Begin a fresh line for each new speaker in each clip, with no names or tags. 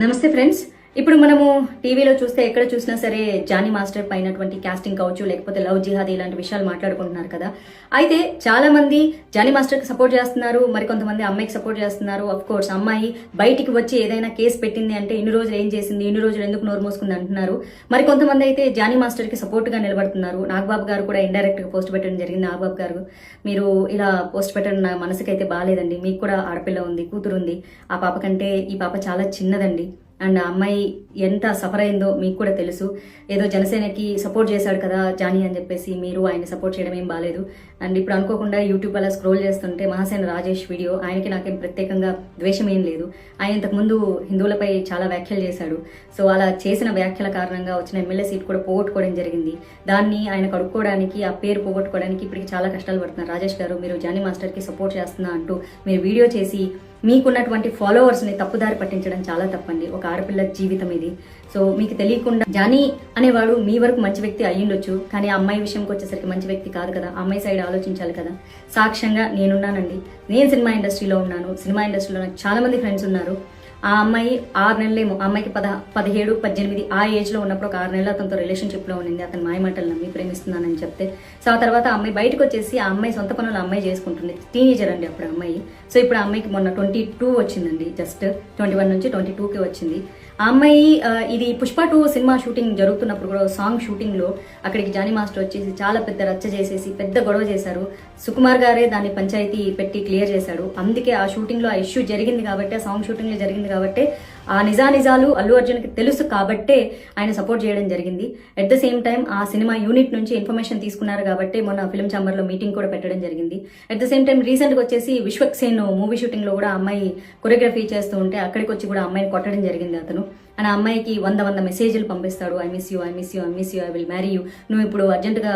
నమస్తే ఫ్రెండ్స్. ఇప్పుడు మనము టీవీలో చూస్తే ఎక్కడ చూసినా సరే జానీ మాస్టర్ పైనటువంటి కాస్టింగ్ కావచ్చు, లేకపోతే లవ్ జిహాదీ ఇలాంటి విషయాలు మాట్లాడుకుంటున్నారు కదా. అయితే చాలా మంది జానీ మాస్టర్కి సపోర్ట్ చేస్తున్నారు, మరి కొంతమంది అమ్మాయికి సపోర్ట్ చేస్తున్నారు. అఫ్ కోర్స్ అమ్మాయి బయటికి వచ్చి ఏదైనా కేసు పెట్టింది అంటే ఇన్ని రోజులు ఏం చేసింది, ఇన్ని రోజులు ఎందుకు నోరు మోసుకుంది అంటున్నారు. మరి కొంతమంది అయితే జానీ మాస్టర్కి సపోర్ట్గా నిలబడుతున్నారు. నాగబాబు గారు కూడా ఇండైరెక్ట్గా పోస్ట్ పెట్టడం జరిగింది. నాగబాబు గారు, మీరు ఇలా పోస్ట్ పెట్టడం నా మనసుకైతే బాగాలేదండి. మీకు కూడా ఆడపిల్ల ఉంది, కూతురు ఉంది. ఆ పాప కంటే ఈ పాప చాలా చిన్నదండి. అండ్ ఆ అమ్మాయి ఎంత సఫర్ అయిందో మీకు కూడా తెలుసు. ఏదో జనసేనకి సపోర్ట్ చేశాడు కదా జానీ అని చెప్పేసి మీరు ఆయన సపోర్ట్ చేయడం ఏం బాలేదు. అండ్ ఇప్పుడు అనుకోకుండా యూట్యూబ్ అలా స్క్రోల్ చేస్తుంటే మహాసేన రాజేష్ వీడియో, ఆయనకి నాకేం ప్రత్యేకంగా ద్వేషం ఏం లేదు. ఆయన ఇంతకుముందు హిందువులపై చాలా వ్యాఖ్యలు చేశాడు. సో అలా చేసిన వ్యాఖ్యల కారణంగా వచ్చిన ఎమ్మెల్యే సీట్ కూడా పోగొట్టుకోవడం జరిగింది. దాన్ని ఆయన కడుక్కోవడానికి, ఆ పేరు పోగొట్టుకోవడానికి ఇప్పటికి చాలా కష్టాలు పడుతున్నారు. రాజేష్ గారు, మీరు జానీ మాస్టర్కి సపోర్ట్ చేస్తున్నా అంటూ మీరు వీడియో చేసి మీకున్నటువంటి ఫాలోవర్స్ని తప్పుదారి పట్టించడం చాలా తప్పండి. ఒక ఆడపిల్ల జీవితం ఇది. సో మీకు తెలియకుండా జానీ అనేవాడు మీ వరకు మంచి వ్యక్తి అయ్యుండొచ్చు, కానీ ఆ అమ్మాయి విషయంకి వచ్చేసరికి మంచి వ్యక్తి కాదు కదా. అమ్మాయి సైడ్ ఆలోచించాలి కదా. సాక్ష్యంగా నేనున్నానండి. నేను సినిమా ఇండస్ట్రీలో ఉన్నాను. సినిమా ఇండస్ట్రీలో నాకు చాలా మంది ఫ్రెండ్స్ ఉన్నారు. ఆ అమ్మాయి 6 నెలలేమో, ఆ అమ్మాయికి 17, 18 ఆ ఏజ్లో ఉన్నప్పుడు ఒక 6 నెలలు అతనితో రిలేషన్షిప్లో ఉండింది. అతను మాయమాటలు నమ్మి ప్రేమిస్తున్నానని చెప్తే, సో ఆ తర్వాత ఆ అమ్మాయి బయటకు వచ్చేసి ఆ అమ్మాయి సొంత పనులు అమ్మాయి చేసుకుంటుంది. టీనేజర్ అండి అప్పుడు అమ్మాయి. సో ఇప్పుడు ఆ అమ్మాయికి మొన్న 22 వచ్చిందండి. జస్ట్ 21 నుంచి 22కి వచ్చింది. ఆ అమ్మాయి ఇది పుష్ప 2 సినిమా షూటింగ్ జరుగుతున్నప్పుడు కూడా సాంగ్ షూటింగ్లో అక్కడికి జానీ మాస్టర్ వచ్చేసి చాలా పెద్ద రచ్చ చేసేసి పెద్ద గొడవ చేశారు. సుకుమార్ గారే దాన్ని పంచాయతీ పెట్టి క్లియర్ చేశాడు. అందుకే ఆ షూటింగ్లో ఆ ఇష్యూ జరిగింది కాబట్టి, ఆ సాంగ్ షూటింగ్లో జరిగింది కాబట్టి, ఆ నిజాలు అల్లు అర్జున్కి తెలుసు కాబట్టే ఆయన సపోర్ట్ చేయడం జరిగింది. అట్ ద సేమ్ టైం ఆ సినిమా యూనిట్ నుంచి ఇన్ఫర్మేషన్ తీసుకున్నారు కాబట్టి మొన్న ఫిల్మ్ ఛాంబర్లో మీటింగ్ కూడా పెట్టడం జరిగింది. అట్ ద సేమ్ టైం రీసెంట్గా వచ్చేసి విశ్వక్సేన్ మూవీ షూటింగ్లో కూడా అమ్మాయి కొరియోగ్రఫీ చేస్తూ ఉంటే అక్కడికి వచ్చి కూడా అమ్మాయిని కొట్టడం జరిగింది అతను. అండ్ ఆ అమ్మాయికి 100 మెసేజ్లు పంపిస్తాడు. I miss you, I miss you, I miss you, I will marry you. నువ్వు ఇప్పుడు అర్జెంటుగా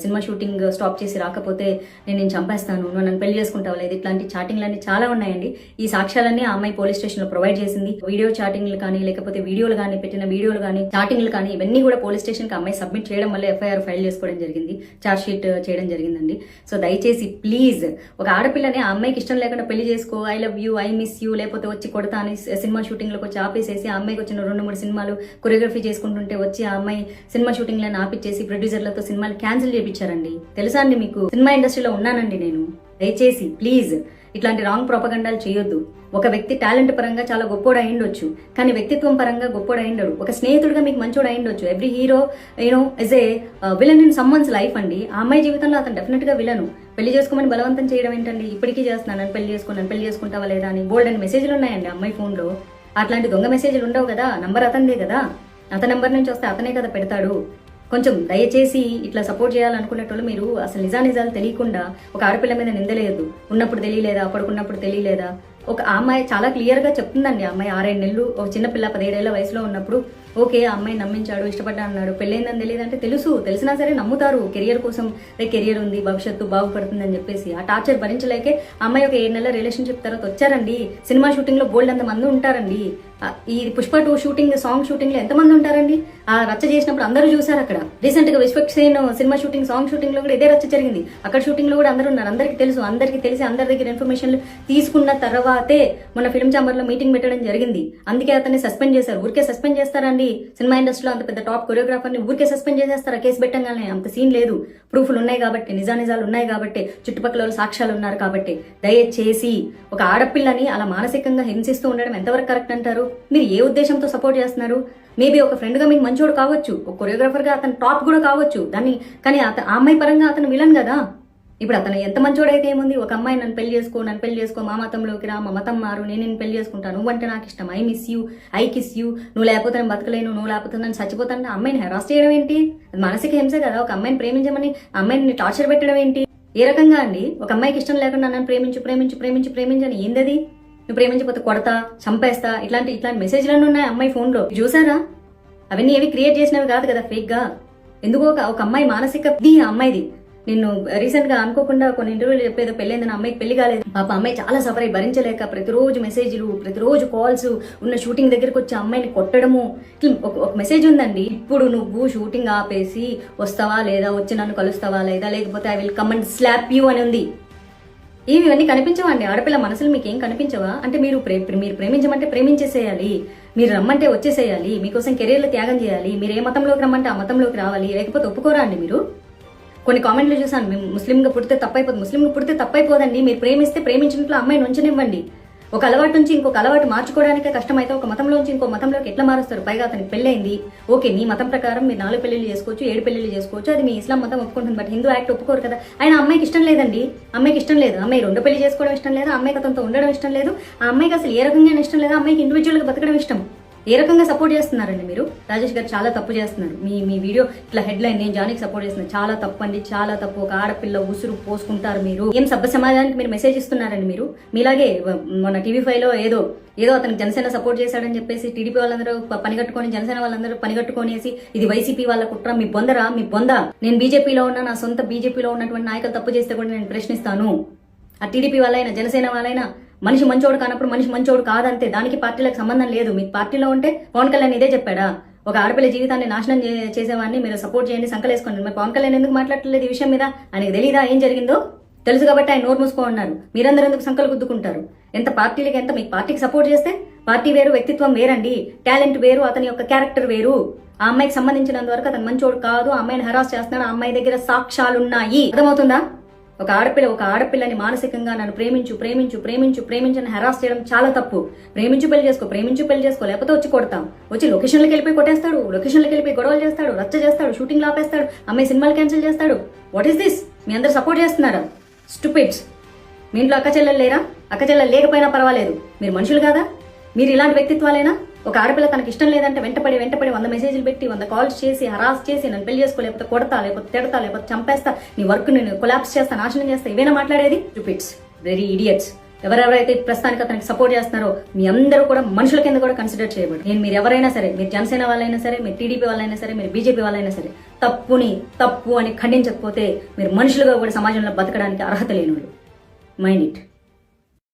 సినిమా షూటింగ్ స్టాప్ చేసి రాకపోతే నేను చంపేస్తాను, నువ్వు నన్ను పెళ్లి చేసుకుంటావు లేదు. ఇట్లాంటి చాటింగ్లన్నీ చాలా ఉన్నాయండి. ఈ సాక్ష్యాలన్నీ ఆ అమ్మాయి పోలీస్ స్టేషన్లో ప్రొవైడ్ చేసింది. వీడియో చాటింగ్లు కానీ, లేకపోతే వీడియోలు కానీ, పెట్టిన వీడియోలు కానీ, చాటింగ్లు కానీ, ఇవన్నీ కూడా పోలీస్ స్టేషన్కి అమ్మాయి సబ్మిట్ చేయడం వల్ల ఎఫ్ఐఆర్ ఫైల్ చేసుకోవడం జరిగింది, ఛార్జ్ షీట్ చేయడం జరిగిందండి. సో దయచేసి ప్లీజ్, ఒక ఆడపిల్లని ఆ అమ్మాయికి ఇష్టం లేకుండా పెళ్లి చేసుకో, I love you, I miss you, లేకపోతే వచ్చి కొడతా అని సినిమా షూటింగ్లోకి వచ్చి ఆపేసేసి ఆ అమ్మాయికి వచ్చిన 2-3 సినిమాలు కొరియోగ్రఫీ చేసుకుంటుంటే వచ్చి ఆ అమ్మాయి సినిమా షూటింగ్లను ఆపిచ్చేసి ప్రొడ్యూసర్లతో సినిమాలు క్యాన్సిల్ చేయించారండి. తెలుసా అండి మీకు? సినిమా ఇండస్ట్రీలో ఉన్నానండి నేను. దయచేసి ప్లీజ్ ఇట్లాంటి రాంగ్ ప్రొపగండాలు చేయొద్దు. ఒక వ్యక్తి టాలెంట్ పరంగా చాలా గొప్పోడు అయిండొచ్చు, కానీ వ్యక్తిత్వం పరంగా గొప్పోడు అయిండడు. ఒక స్నేహితుడిగా మీకు మంచోడు అయిండొచ్చు. Every hero is a villain in someone's life అండి. ఆ అమ్మాయి జీవితంలో అతను డెఫినెట్ గా విలను. పెళ్లి చేసుకోమని బలవంతం చేయడం ఏంటండి? ఇప్పటికీ చేస్తున్నాను, పెళ్లి చేసుకుంటావా లేదా అని బోల్డ్ అని మెసేజ్లు ఉన్నాయండి అమ్మాయి ఫోన్లో. అట్లాంటి దొంగ మెసేజ్లు ఉండవు కదా. నంబర్ అతనిదే కదా, అతని నెంబర్ నుంచి వస్తే అతనే కదా పెడతాడు. కొంచెం దయచేసి ఇట్లా సపోర్ట్ చేయాలనుకునేటోళ్ళు మీరు అసలు నిజాలు తెలియకుండా ఒక ఆడపిల్ల మీద నిందలేదు. ఉన్నప్పుడు తెలియలేదా, పడుకున్నప్పుడు తెలియలేదా? ఒక అమ్మాయి చాలా క్లియర్గా చెప్తుందండి. అమ్మాయి 6-7 నెలలు ఒక చిన్నపిల్ల 17 ఏళ్ల వయసులో ఉన్నప్పుడు ఓకే ఆ అమ్మాయి నమ్మించాడు, ఇష్టపడ్డా అన్నాడు. పెళ్ళైందని తెలియదంటే తెలిసినా సరే నమ్ముతారు. కెరియర్ కోసం కెరియర్ ఉంది, భవిష్యత్తు బాగుపడుతుంది అని చెప్పేసి ఆ టార్చర్ భరించలేకే అమ్మాయి ఒక 7 నెలల రిలేషన్షిప్ తర్వాత వచ్చారండి. సినిమా షూటింగ్ లో బోల్డ్ అంతమంది ఉంటారండి. ఈ పుష్ప 2 షూటింగ్, సాంగ్ షూటింగ్ లో ఎంతమంది ఉంటారండి? ఆ రచ్చ చేసినప్పుడు అందరూ చూసారు. అక్కడ రీసెంట్ గా Vishwaksen cinema shooting, song shooting లో కూడా ఇదే రచ్చ జరిగింది. అక్కడ షూటింగ్ లో కూడా అందరూ ఉన్నారు. అందరికి తెలిసి అందరి దగ్గర ఇన్ఫర్మేషన్లు తీసుకున్న తర్వాతే మొన్న ఫిల్మ్ ఛాంబర్ లో మీటింగ్ పెట్టడం జరిగింది. అందుకే అతన్ని సస్పెండ్ చేశారు. ఊరికే సస్పెండ్ చేస్తారండి? సినిమా ఇండస్ట్రీలో అంత పెద్ద టాప్ కొరియోగ్రాఫర్ ని ఊరికే సస్పెండ్ చేసేస్తారా? కేసు పెట్టంగానే? అంత సీన్ లేదు. ప్రూఫ్లు ఉన్నాయి కాబట్టి, నిజాలు ఉన్నాయి కాబట్టి, చుట్టుపక్కల సాక్ష్యాలు ఉన్నారు కాబట్టి. దయచేసి ఒక ఆడపిల్లని అలా మానసికంగా హింసిస్తూ ఉండడం ఎంతవరకు కరెక్ట్ అంటారు? మీరు ఏ ఉద్దేశంతో సపోర్ట్ చేస్తున్నారు? మేబీ ఒక ఫ్రెండ్ గా మీకు మంచోడు కావచ్చు, ఒక కొరియోగ్రాఫర్ గా అతను టాప్ కూడా కావచ్చు, కానీ ఆ అమ్మాయి పరంగా అతను విలన్ కదా. ఇప్పుడు అతను ఎంత మంచోడైతే ఏముంది? ఒక అమ్మాయి నన్ను పెళ్లి చేసుకో, మా మతంలోకి రా, మా మతం మారు, నేను పెళ్లి చేసుకుంటాను, నువ్వంటే నాకు ఇష్టం, I miss you, I kiss you, నువ్వు లేకపోతే నేను బతకలేను, నువ్వు లేకపోతే నేను చచ్చిపోతాను. అమ్మాయిని హెరాస్ చేయడం ఏంటి? అది మానసిక హింసే కదా. ఒక అమ్మాయిని ప్రేమించమని అమ్మాయిని టార్చర్ పెట్టడం ఏంటి? ఏ రకంగా అండి? ఒక అమ్మాయికి ఇష్టం లేకుండా నన్ను ప్రేమించని ఏందది? నువ్వు ప్రేమించకపోతే కొడతా, చంపేస్తా, ఇట్లాంటి మెసేజ్లన్నీ ఉన్నాయి అమ్మాయి ఫోన్లో. చూసారా? అవన్నీ ఏవి క్రియేట్ చేసినవి కాదు కదా ఫేక్ గా. ఎందుకో ఒక అమ్మాయి మానసిక అమ్మాయిది. నిన్ను రీసెంట్ గా అనుకోకుండా కొన్ని ఇంటర్వ్యూలు చెప్పేదో పెళ్ళైందని అమ్మాయికి పెళ్లి కాలేదు. పాప అమ్మాయి చాలా సఫర్ అయ్యి భరించలేక ప్రతిరోజు మెసేజ్లు, ప్రతిరోజు కాల్స్, ఉన్న షూటింగ్ దగ్గరకు వచ్చి అమ్మాయిని కొట్టడము. ఒక మెసేజ్ ఉందండి, ఇప్పుడు నువ్వు షూటింగ్ ఆపేసి వస్తావా లేదా, వచ్చి నన్ను కలుస్తావా లేదా, లేకపోతే I will come and slab you అని ఉంది. ఇవన్నీ కనిపించవా అండి? ఆడపిల్ల మనసులు మీకేం కనిపించవా? అంటే మీరు ప్రేమించమంటే ప్రేమించేసేయాలి. మీరు రమ్మంటే వచ్చేసేయాలి, మీకోసం కెరీర్లు త్యాగం చేయాలి, మీరు ఏ మతంలోకి రమ్మంటే ఆ మతంలోకి రావాలి, లేకపోతే ఒప్పుకోరా అండి మీరు? కొన్ని కామెంట్లు చూసాను, మేము ముస్లింగా పుడితే తప్పైపోతుంది. ముస్లింగా పుడితే తప్పైపోదండి, మీరు ప్రేమిస్తే ప్రేమించినట్లు అమ్మాయిని ఉంచనివ్వండి. ఒక అలవాటు నుంచి ఇంకొక అలవాటు మార్చుకోవడానికే కష్టమైతే ఒక మతంలోంచి ఇంకో మతంలోకి ఎట్లా మారుస్తారు? పైగా అతనికి పెళ్ళైంది, ఓకే, మీ మతం ప్రకారం మీరు 4 పెళ్లిళ్ళు చేసుకోవచ్చు, 7 పెళ్లిళ్ళు చేసుకోవచ్చు, అది మీ ఇస్లాం మతం ఒప్పుకుంటుంది. బట్ హిందూ యాక్ట్ ఒప్పుకోరు కదా. ఆయన అమ్మాయికి ఇష్టం లేదండి, అమ్మాయికి ఇష్టం లేదు, అమ్మాయి 2 పెళ్లి చేసుకోవడం ఇష్టం లేదు, అమ్మాయికి అతనితో ఉండడం ఇష్టం లేదు, ఆ అమ్మాయికి అసలు ఏ రకంగా ఇష్టం లేదు, అమ్మాయికి ఇండివిజువల్గా బతకడం ఇష్టం. ఏ రకంగా సపోర్ట్ చేస్తున్నారండి మీరు? రాజేష్ గారు చాలా తప్పు చేస్తున్నారు. మీ వీడియో ఇట్లా హెడ్లైన్ నేను జానీకి సపోర్ట్ చేస్తున్నాను, చాలా తప్పు అండి, చాలా తప్పు. ఒక ఆడపిల్ల ఉసురు పోసుకుంటారు మీరు. ఏం సభ్య సమాజానికి మీరు మెసేజ్ ఇస్తున్నారండి మీరు? మీలాగే మన టీవీ5లో ఏదో అతనికి జనసేన సపోర్ట్ చేశాడని చెప్పేసి టీడీపీ వాళ్ళందరూ పనిగట్టుకొని, జనసేన వాళ్ళందరూ పనిగట్టుకొనేసి ఇది వైసీపీ వాళ్ళ కుట్ర, మీ బొందరా, మీ బొంద. నేను బీజేపీలో ఉన్న, నా సొంత బీజేపీలో ఉన్నటువంటి నాయకులు తప్పు చేస్తే కూడా నేను ప్రశ్నిస్తాను. ఆ టీడీపీ వాళ్ళైనా జనసేన వాళ్ళైనా మనిషి మంచోడు కానప్పుడు మనిషి మంచోడు కాదంతే. దానికి పార్టీలకు సంబంధం లేదు. మీకు పార్టీలో ఉంటే పవన్ కళ్యాణ్ ఇదే చెప్పాడా? ఒక ఆడపిల్ల జీవితాన్ని నాశనం చేసేవాడిని మీరు సపోర్ట్ చేయండి, సంకలేసుకోండి. మరి పవన్ కళ్యాణ్ ఎందుకు మాట్లాడలేదు ఈ విషయం మీద? ఆయనకు తెలీదా ఏం జరిగిందో? తెలుసు కాబట్టి ఆయన నోరు మూసుకో ఉన్నారు. మీరందరూ ఎందుకు సంకలు గుద్దుకుంటారు? ఎంత పార్టీలకి ఎంత మీకు పార్టీకి సపోర్ట్ చేస్తే పార్టీ వేరు, వ్యక్తిత్వం వేరండి, టాలెంట్ వేరు, అతని యొక్క క్యారెక్టర్ వేరు. ఆ అమ్మాయికి సంబంధించినంత వరకు అతను మంచోడు కాదు, ఆ అమ్మాయిని హరాస్ చేస్తున్నాడు, ఆ అమ్మాయి దగ్గర సాక్ష్యాలున్నాయి. అర్థమవుతుందా? ఒక ఆడపిల్లని మానసికంగా నన్ను ప్రేమించని హెరాస్ చేయడం చాలా తప్పు. ప్రేమించు పెళ్లి చేసుకో, లేకపోతే వచ్చి కొడతాం. వచ్చి లొకేషన్లకు వెళ్ళిపోయి కొట్టేస్తాడు, లొకేషన్లకు వెళ్ళిపోయి గొడవలు చేస్తాడు, రచ్చ చేస్తాడు, షూటింగ్ ఆపేస్తాడు, అమ్మాయి సినిమాలు క్యాన్సిల్ చేస్తాడు. What is this? మీ అందరు సపోర్ట్ చేస్తున్నారా? స్టూపిడ్స్. మీ ఇంట్లో అక్క చెల్లెలు లేరా? అక్క చెల్లెలు లేకపోయినా పర్వాలేదు, మీరు మనుషులు కాదా? మీరు ఇలాంటి వ్యక్తిత్వాలేనా? ఒక ఆడపిల్ల తనకి ఇష్టం లేదంటే వెంటపడి 100 మెసేజ్లు పెట్టి 100 కాల్స్ చేసి హరాస్ చేసి నన్ను పెళ్లి చేసుకో, లేకపోతే కొడతా, లేకపోతే తిడతా, లేకపోతే చంపేస్తా, నీ వర్క్ నేను కొలాప్స్ చేస్తా, నాశనం చేస్తా, ఇవేనా మాట్లాడేది? Stupids, very idiots. ఎవరెవరైతే ప్రస్తుతానికి అతనికి సపోర్ట్ చేస్తున్నారో మీ అందరూ కూడా మనుషుల కింద కూడా కన్సిడర్ చేయబడి. మీరు ఎవరైనా సరే, మీరు జనసేన వాళ్ళైనా సరే, మీరు టీడీపీ వాళ్ళైనా సరే, మీరు బీజేపీ వాళ్ళైనా సరే, తప్పు అని ఖండించకపోతే మీరు మనుషులుగా కూడా సమాజంలో బతకడానికి అర్హత లేని వాళ్ళు. Mind it.